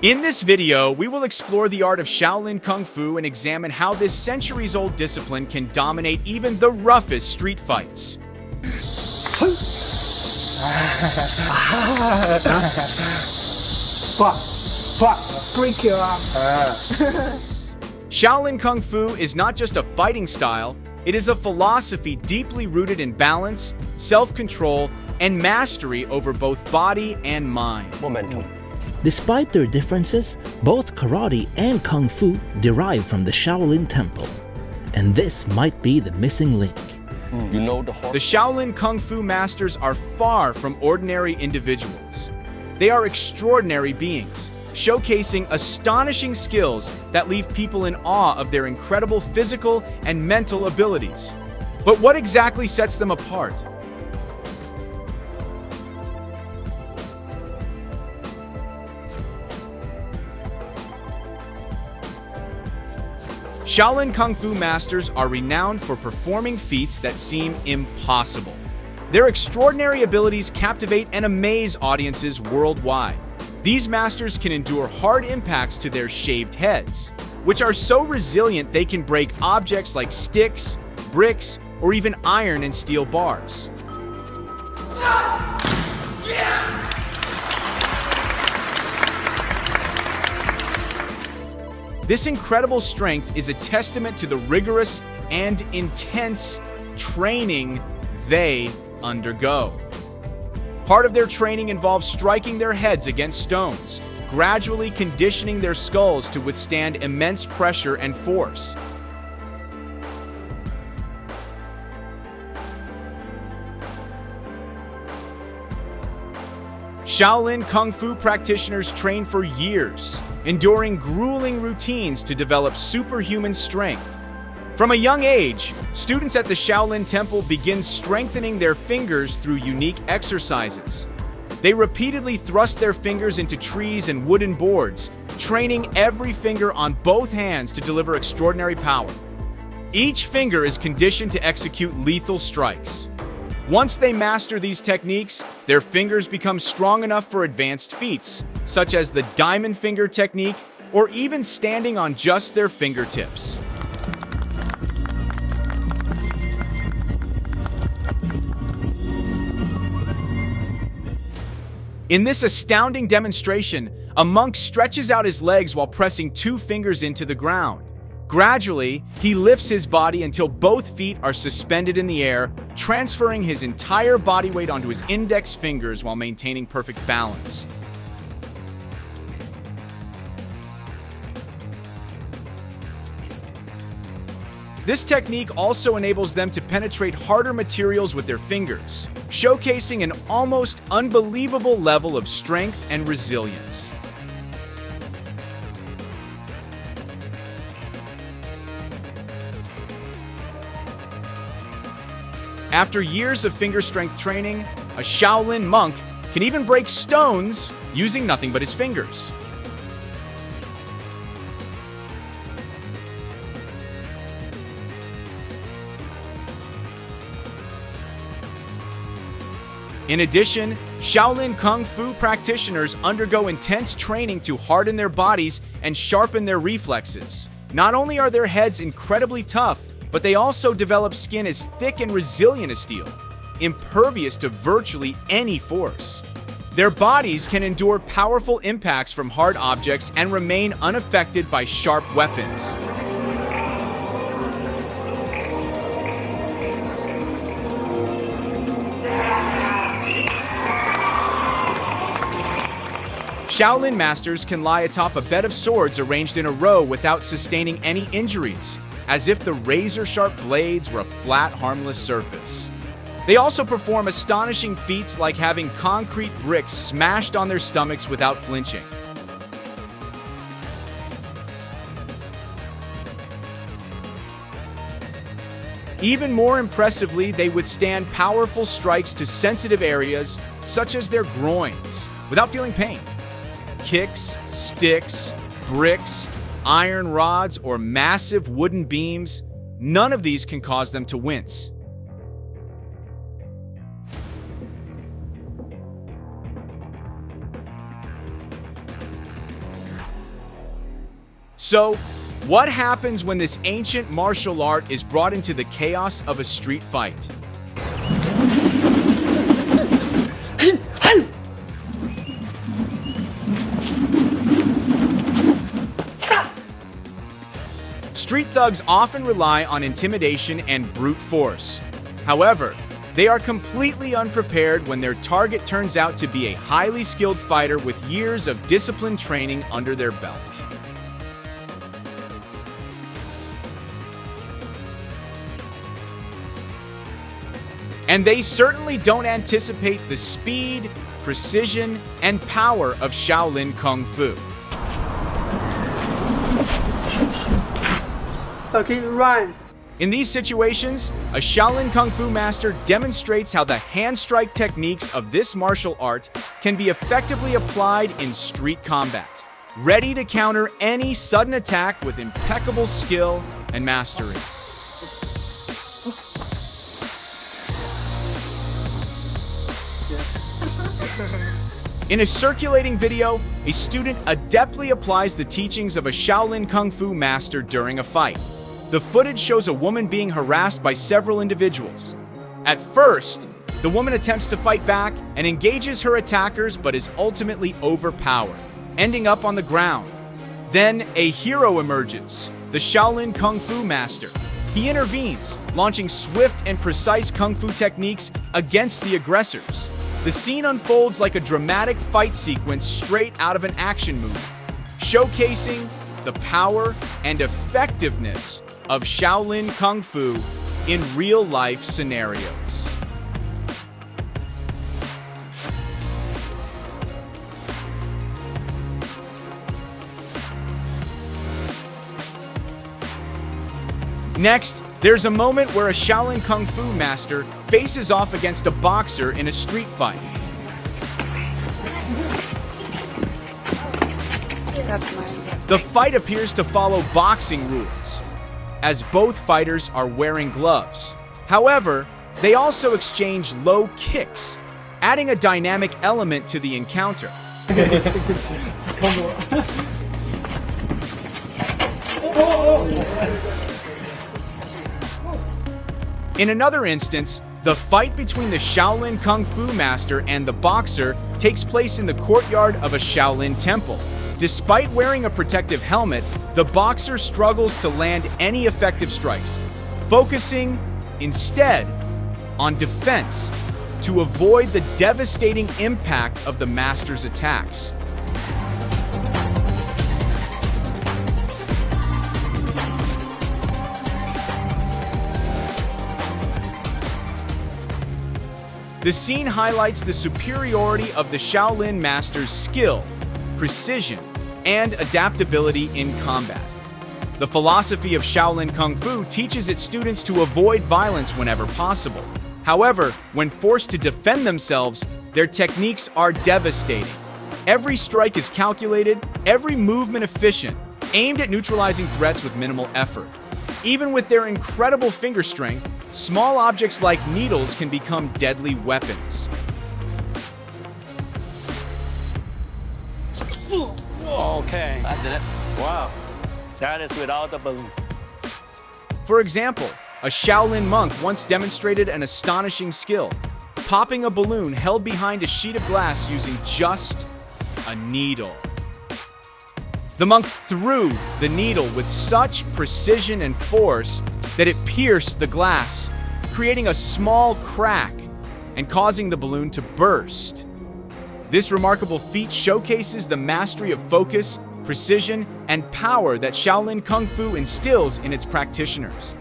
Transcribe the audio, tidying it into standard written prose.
In this video, we will explore the art of Shaolin Kung Fu and examine how this centuries-old discipline can dominate even the roughest street fights. Break your arm. Shaolin Kung Fu is not just a fighting style, it is a philosophy deeply rooted in balance, self-control, and mastery over both body and mind. Momentum. Despite their differences, both karate and kung fu derive from the Shaolin Temple. And this might be the missing link. You know the The Shaolin Kung Fu masters are far from ordinary individuals. They are extraordinary beings, showcasing astonishing skills that leave people in awe of their incredible physical and mental abilities. But what exactly sets them apart? Shaolin Kung Fu masters are renowned for performing feats that seem impossible. Their extraordinary abilities captivate and amaze audiences worldwide. These masters can endure hard impacts to their shaved heads, which are so resilient they can break objects like sticks, bricks, or even iron and steel bars. This incredible strength is a testament to the rigorous and intense training they undergo. Part of their training involves striking their heads against stones, gradually conditioning their skulls to withstand immense pressure and force. Shaolin Kung Fu practitioners train for years, enduring grueling routines to develop superhuman strength. From a young age, students at the Shaolin Temple begin strengthening their fingers through unique exercises. They repeatedly thrust their fingers into trees and wooden boards, training every finger on both hands to deliver extraordinary power. Each finger is conditioned to execute lethal strikes. Once they master these techniques, their fingers become strong enough for advanced feats, such as the diamond finger technique or even standing on just their fingertips. In this astounding demonstration, a monk stretches out his legs while pressing 2 fingers into the ground. Gradually, he lifts his body until both feet are suspended in the air, transferring his entire body weight onto his index fingers while maintaining perfect balance. This technique also enables them to penetrate harder materials with their fingers, showcasing an almost unbelievable level of strength and resilience. After years of finger strength training, a Shaolin monk can even break stones using nothing but his fingers. In addition, Shaolin Kung Fu practitioners undergo intense training to harden their bodies and sharpen their reflexes. Not only are their heads incredibly tough, but they also develop skin as thick and resilient as steel, impervious to virtually any force. Their bodies can endure powerful impacts from hard objects and remain unaffected by sharp weapons. Shaolin masters can lie atop a bed of swords arranged in a row without sustaining any injuries, as if the razor-sharp blades were a flat, harmless surface. They also perform astonishing feats like having concrete bricks smashed on their stomachs without flinching. Even more impressively, they withstand powerful strikes to sensitive areas, such as their groins, without feeling pain. Kicks, sticks, bricks, iron rods, or massive wooden beams, none of these can cause them to wince. So, what happens when this ancient martial art is brought into the chaos of a street fight? Street thugs often rely on intimidation and brute force. However, they are completely unprepared when their target turns out to be a highly skilled fighter with years of disciplined training under their belt. And they certainly don't anticipate the speed, precision, and power of Shaolin Kung Fu. Okay, run. In these situations, a Shaolin Kung Fu master demonstrates how the hand strike techniques of this martial art can be effectively applied in street combat, ready to counter any sudden attack with impeccable skill and mastery. In a circulating video, a student adeptly applies the teachings of a Shaolin Kung Fu master during a fight. The footage shows a woman being harassed by several individuals. At first, the woman attempts to fight back and engages her attackers but is ultimately overpowered, ending up on the ground. Then a hero emerges, the Shaolin Kung Fu master. He intervenes, launching swift and precise Kung Fu techniques against the aggressors. The scene unfolds like a dramatic fight sequence straight out of an action movie, showcasing the power and effectiveness of Shaolin Kung Fu in real-life scenarios. Next, there's a moment where a Shaolin Kung Fu master faces off against a boxer in a street fight. The fight appears to follow boxing rules, as both fighters are wearing gloves. However, they also exchange low kicks, adding a dynamic element to the encounter. In another instance, the fight between the Shaolin Kung Fu master and the boxer takes place in the courtyard of a Shaolin temple. Despite wearing a protective helmet, the boxer struggles to land any effective strikes, focusing instead on defense to avoid the devastating impact of the master's attacks. The scene highlights the superiority of the Shaolin master's skill, precision, and adaptability in combat. The philosophy of Shaolin Kung Fu teaches its students to avoid violence whenever possible. However, when forced to defend themselves, their techniques are devastating. Every strike is calculated, every movement efficient, aimed at neutralizing threats with minimal effort. Even with their incredible finger strength, small objects like needles can become deadly weapons. Okay. That did it. Wow. That is without the balloon. For example, a Shaolin monk once demonstrated an astonishing skill, popping a balloon held behind a sheet of glass using just a needle. The monk threw the needle with such precision and force that it pierced the glass, creating a small crack and causing the balloon to burst. This remarkable feat showcases the mastery of focus, precision, and power that Shaolin Kung Fu instills in its practitioners.